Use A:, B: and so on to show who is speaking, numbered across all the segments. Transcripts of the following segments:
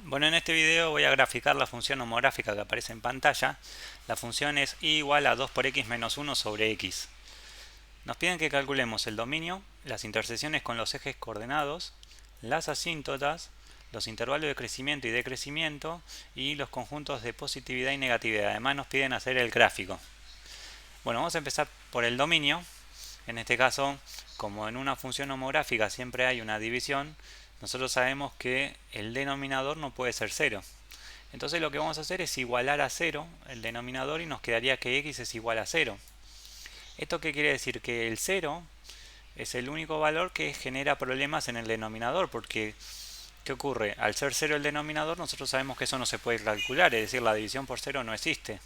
A: Bueno, en este video voy a graficar la función homográfica que aparece en pantalla. La función es y igual a 2 por x menos 1 sobre x. Nos piden que calculemos el dominio, las intersecciones con los ejes coordenados, las asíntotas, los intervalos de crecimiento y decrecimiento y los conjuntos de positividad y negatividad. Además nos piden hacer el gráfico. Bueno, vamos a empezar por el dominio. En este caso, como en una función homográfica siempre hay una división, nosotros sabemos que el denominador no puede ser cero. Entonces lo que vamos a hacer es igualar a cero el denominador y nos quedaría que x es igual a cero. ¿Esto qué quiere decir? Que el cero es el único valor que genera problemas en el denominador, porque ¿qué ocurre? Al ser cero el denominador, nosotros sabemos que eso no se puede calcular, es decir, la división por cero no existe.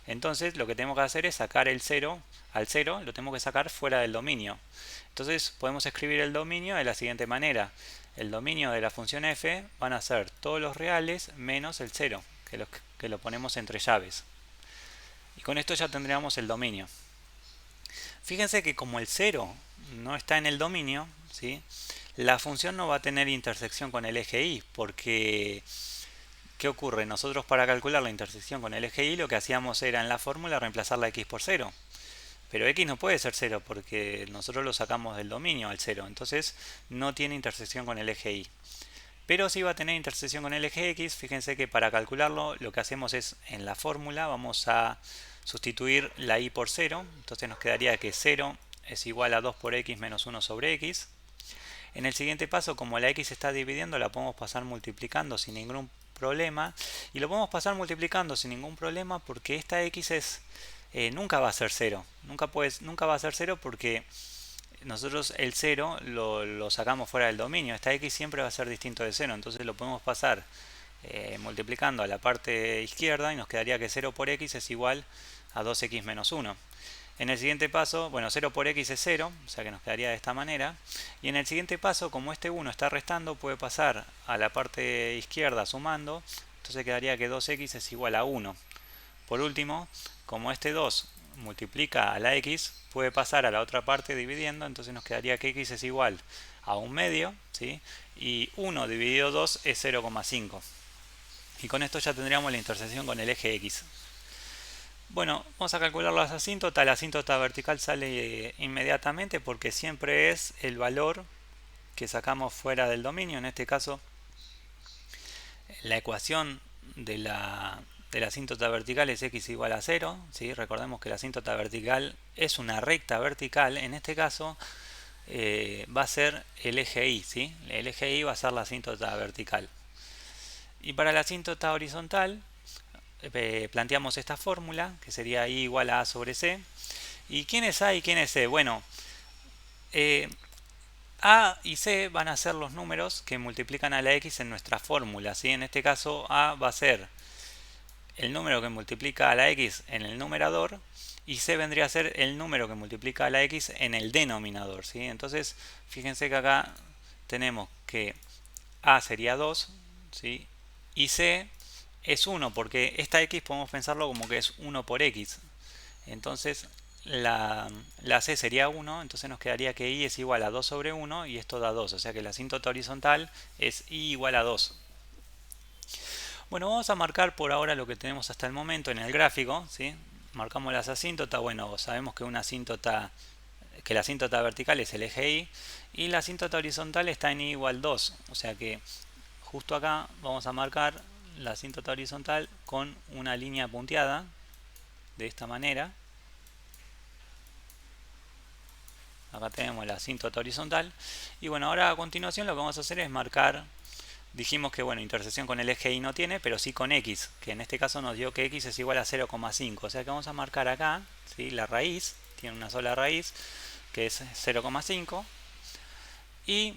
A: Entonces lo que tenemos que hacer es sacar el cero, al cero lo tenemos que sacar fuera del dominio. Entonces podemos escribir el dominio de la siguiente manera. El dominio de la función f van a ser todos los reales menos el cero, que lo ponemos entre llaves. Y con esto ya tendríamos el dominio. Fíjense que como el cero no está en el dominio, ¿sí? La función no va a tener intersección con el eje y, porque ¿qué ocurre? Nosotros para calcular la intersección con el eje y lo que hacíamos era en la fórmula reemplazar la x por cero. Pero x no puede ser cero porque nosotros lo sacamos del dominio al cero. Entonces no tiene intersección con el eje y. Pero sí va a tener intersección con el eje x. Fíjense que para calcularlo lo que hacemos es en la fórmula vamos a sustituir la y por cero. Entonces nos quedaría que 0 es igual a 2 por x menos 1 sobre x. En el siguiente paso, como la x se está dividiendo, la podemos pasar multiplicando sin ningún problema. Y lo podemos pasar multiplicando sin ningún problema porque esta x nunca va a ser cero. Nunca va a ser cero porque nosotros el cero lo sacamos fuera del dominio. Esta x siempre va a ser distinto de cero. Entonces lo podemos pasar multiplicando a la parte izquierda y nos quedaría que 0 por x es igual a 2x menos 1. En el siguiente paso, bueno, 0 por x es 0, o sea que nos quedaría de esta manera. Y en el siguiente paso, como este 1 está restando, puede pasar a la parte izquierda sumando. Entonces quedaría que 2x es igual a 1. Por último, como este 2 multiplica a la x, puede pasar a la otra parte dividiendo. Entonces nos quedaría que x es igual a 1 medio, ¿sí? Y 1 dividido 2 es 0,5. Y con esto ya tendríamos la intersección con el eje x. Bueno, vamos a calcular las asíntotas. La asíntota vertical sale inmediatamente porque siempre es el valor que sacamos fuera del dominio. En este caso, la ecuación de la asíntota vertical es x igual a 0. ¿Sí? Recordemos que la asíntota vertical es una recta vertical. En este caso va a ser el eje y. ¿Sí? El eje y va a ser la asíntota vertical. Y para la asíntota horizontal planteamos esta fórmula, que sería I igual a sobre C. ¿Y quién es A y quién es C? Bueno, eh, A y C van a ser los números que multiplican a la X en nuestra fórmula, ¿sí? En este caso A va a ser el número que multiplica a la X en el numerador y C vendría a ser el número que multiplica a la X en el denominador, ¿sí? Entonces, fíjense que acá tenemos que A sería 2, ¿sí? Y C es 1, porque esta X podemos pensarlo como que es 1 por X. Entonces la C sería 1, entonces nos quedaría que I es igual a 2 sobre 1 y esto da 2, o sea que la asíntota horizontal es I igual a 2. Bueno, vamos a marcar por ahora lo que tenemos hasta el momento en el gráfico, ¿sí? Marcamos las asíntotas, bueno, sabemos que que la asíntota vertical es el eje Y y la asíntota horizontal está en I igual 2, o sea que justo acá vamos a marcar la asíntota horizontal con una línea punteada de esta manera. Acá tenemos la asíntota horizontal. Y bueno, ahora a continuación lo que vamos a hacer es marcar. Dijimos que bueno, intersección con el eje Y no tiene, pero sí con X, que en este caso nos dio que X es igual a 0,5. O sea que vamos a marcar acá, ¿sí? La raíz, tiene una sola raíz, que es 0,5. Y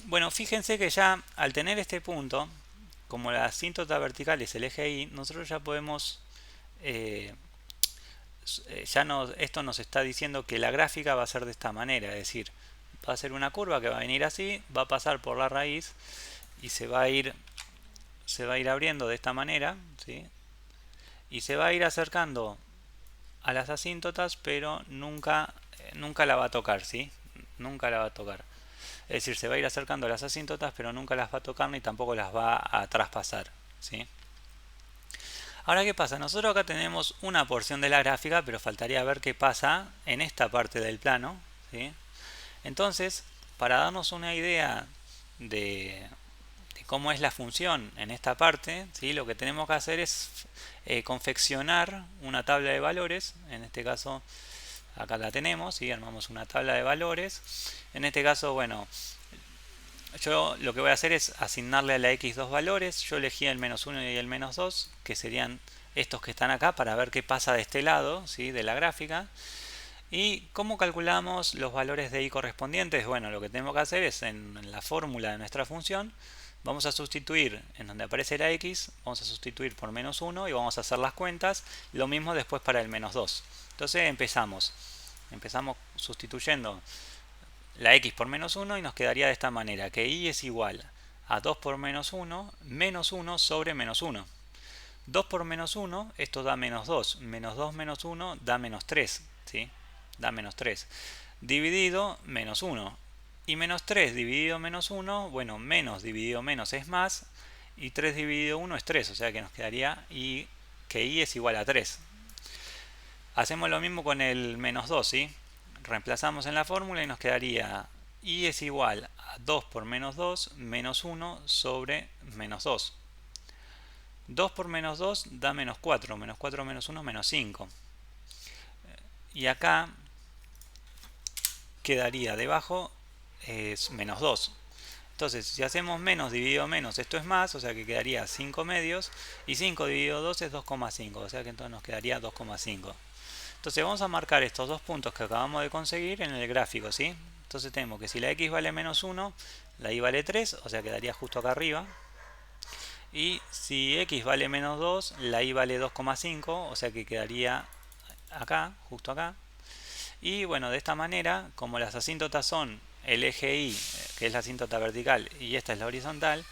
A: bueno, fíjense que ya al tener este punto, como la asíntota vertical es el eje Y, nosotros ya podemos eh, esto nos está diciendo que la gráfica va a ser de esta manera, es decir, va a ser una curva que va a venir así, va a pasar por la raíz y se va a ir abriendo de esta manera, ¿sí? Y se va a ir acercando a las asíntotas, pero nunca la va a tocar, ¿sí? Nunca la va a tocar. Es decir, se va a ir acercando a las asíntotas, pero nunca las va a tocar ni tampoco las va a traspasar, ¿sí? Ahora, ¿qué pasa? Nosotros acá tenemos una porción de la gráfica, pero faltaría ver qué pasa en esta parte del plano, ¿sí? Entonces, para darnos una idea de cómo es la función en esta parte, ¿sí? Lo que tenemos que hacer es confeccionar una tabla de valores. En este caso, acá la tenemos, ¿sí? Armamos una tabla de valores. En este caso, bueno, yo lo que voy a hacer es asignarle a la x dos valores. Yo elegí el menos 1 y el menos 2, que serían estos que están acá, para ver qué pasa de este lado, ¿sí? De la gráfica. ¿Y cómo calculamos los valores de y correspondientes? Bueno, lo que tenemos que hacer es en la fórmula de nuestra función, vamos a sustituir en donde aparece la x, vamos a sustituir por menos 1 y vamos a hacer las cuentas. Lo mismo después para el menos 2. Entonces empezamos sustituyendo la x por menos 1 y nos quedaría de esta manera, que y es igual a 2 por menos 1 sobre menos 1. 2 por menos 1, esto da menos 2. Menos 2 menos 1 da menos 3. ¿Sí? Da menos 3. Dividido menos 1. Y menos 3 dividido menos 1, bueno, menos dividido menos es más. Y 3 dividido 1 es 3. O sea que nos quedaría que y es igual a 3. Hacemos lo mismo con el menos 2, ¿sí? Reemplazamos en la fórmula y nos quedaría y es igual a 2 por menos 2 menos 1 sobre menos 2. 2 por menos 2 da menos 4. Menos 4 menos 1 menos 5. Y acá quedaría debajo es menos 2. Entonces, si hacemos menos dividido menos, esto es más, o sea que quedaría 5 medios. Y 5 dividido 2 es 2,5, o sea que entonces nos quedaría 2,5. Entonces vamos a marcar estos dos puntos que acabamos de conseguir en el gráfico, ¿sí? Entonces tenemos que si la x vale menos 1, la y vale 3, o sea quedaría justo acá arriba. Y si x vale menos 2, la y vale 2,5, o sea que quedaría acá, justo acá. Y bueno, de esta manera, como las asíntotas son el eje y, que es la asíntota vertical, y esta es la horizontal,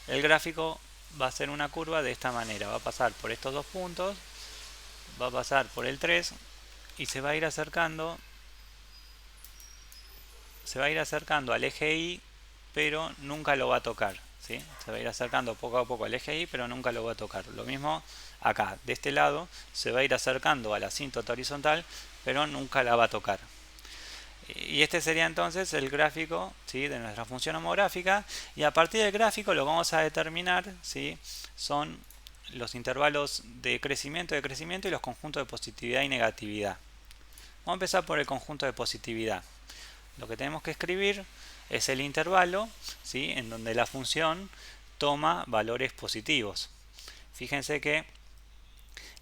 A: el gráfico va a ser una curva de esta manera. Va a pasar por estos dos puntos, va a pasar por el 3 y se va a ir acercando al eje Y, pero nunca lo va a tocar, ¿sí? Se va a ir acercando poco a poco al eje Y, pero nunca lo va a tocar. Lo mismo acá, de este lado se va a ir acercando a la asíntota horizontal, pero nunca la va a tocar. Y este sería entonces el gráfico, ¿sí? De nuestra función homográfica, y a partir del gráfico lo que vamos a determinar, ¿sí? Son los intervalos de crecimiento y los conjuntos de positividad y negatividad. Vamos a empezar por el conjunto de positividad. Lo que tenemos que escribir es el intervalo, ¿sí? En donde la función toma valores positivos. Fíjense que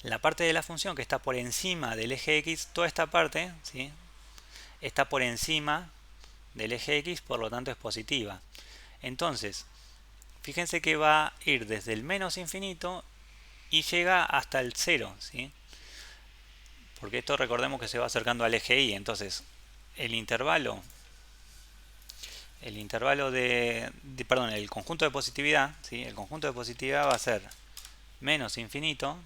A: la parte de la función que está por encima del eje x, toda esta parte, ¿sí? Está por encima del eje x, por lo tanto es positiva. Entonces, fíjense que va a ir desde el menos infinito y llega hasta el 0, ¿sí? Porque esto recordemos que se va acercando al eje y. Entonces el intervalo el conjunto de positividad, ¿sí? El conjunto de positividad va a ser menos infinito,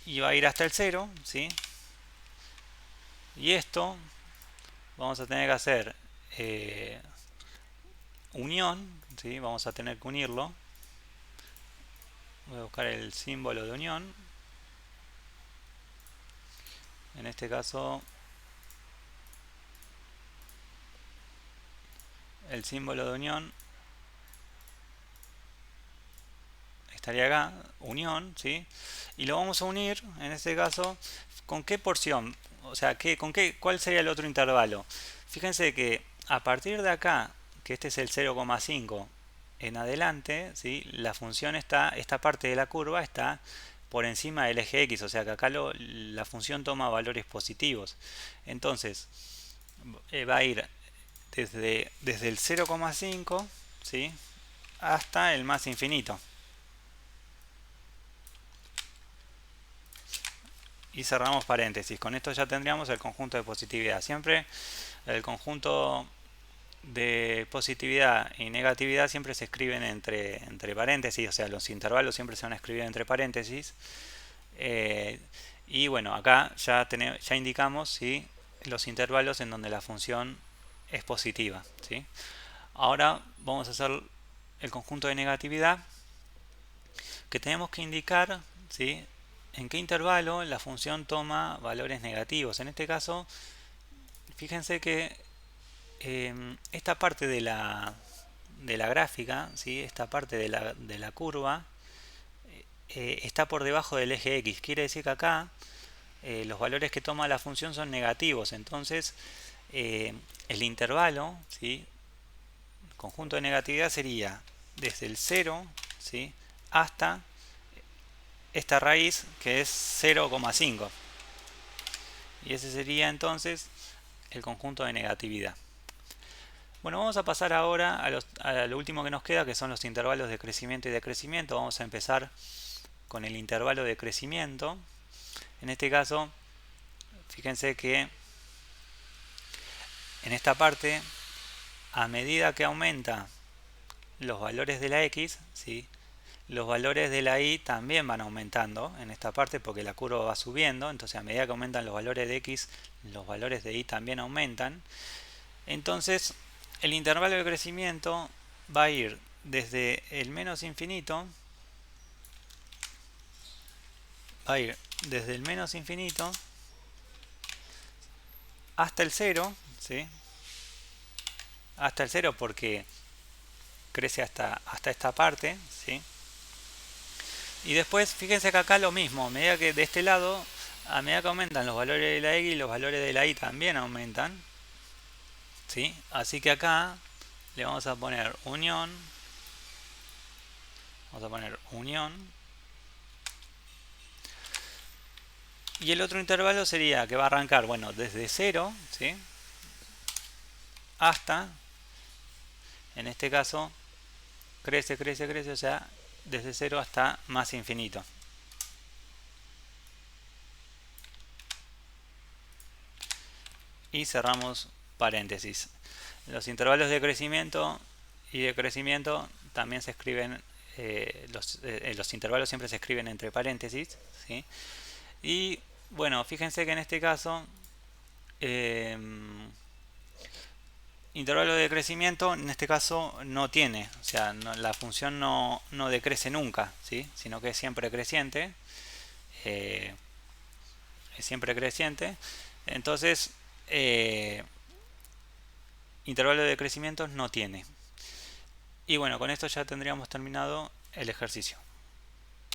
A: y va a ir hasta el 0, ¿sí? Y esto vamos a tener que hacer unión, ¿sí? Vamos a tener que unirlo. Voy a buscar el símbolo de unión. En este caso, el símbolo de unión estaría acá, unión, ¿sí? Y lo vamos a unir, en este caso, ¿con qué porción? O sea, ¿cuál sería el otro intervalo? Fíjense que a partir de acá, que este es el 0,5 en adelante, ¿sí? La función esta parte de la curva está por encima del eje x, o sea que acá la función toma valores positivos. Entonces, va a ir desde el 0,5, ¿sí? Hasta el más infinito. Y cerramos paréntesis. Con esto ya tendríamos el conjunto de positividad. Siempre el conjunto de positividad y negatividad siempre se escriben entre paréntesis, o sea, los intervalos siempre se van a escribir entre paréntesis. Eh, y bueno, acá ya indicamos, ¿sí?, los intervalos en donde la función es positiva, ¿sí? Ahora vamos a hacer el conjunto de negatividad, que tenemos que indicar, ¿sí?, en qué intervalo la función toma valores negativos. En este caso, fíjense que esta parte de la gráfica, ¿sí?, esta parte de la curva, está por debajo del eje X. Quiere decir que acá los valores que toma la función son negativos. Entonces, el intervalo, ¿sí?, conjunto de negatividad sería desde el 0, ¿sí?, hasta esta raíz que es 0,5. Y ese sería entonces el conjunto de negatividad. Bueno, vamos a pasar ahora a lo último que nos queda, que son los intervalos de crecimiento y decrecimiento. Vamos a empezar con el intervalo de crecimiento. En este caso, fíjense que en esta parte, a medida que aumenta los valores de la x, ¿sí?, los valores de la y también van aumentando en esta parte porque la curva va subiendo. Entonces, a medida que aumentan los valores de x, los valores de y también aumentan. Entonces, el intervalo de crecimiento va a ir desde el menos infinito, hasta el 0, ¿sí?, hasta el 0 porque crece hasta esta parte, ¿sí? Y después, fíjense que acá lo mismo, a medida que de este lado, a medida que aumentan los valores de la x, los valores de la y también aumentan, ¿sí? Así que acá le vamos a poner unión, y el otro intervalo sería que va a arrancar, bueno, desde 0, ¿sí?, hasta, en este caso, crece, o sea, desde 0 hasta más infinito. Y cerramos paréntesis. Los intervalos de crecimiento y decrecimiento también se escriben, los intervalos siempre se escriben entre paréntesis, ¿sí? Y bueno, fíjense que en este caso, intervalo de crecimiento en este caso no tiene, o sea, la función no decrece nunca, ¿sí?, sino que es siempre creciente. Entonces, intervalo de crecimiento no tiene. Y bueno, con esto ya tendríamos terminado el ejercicio.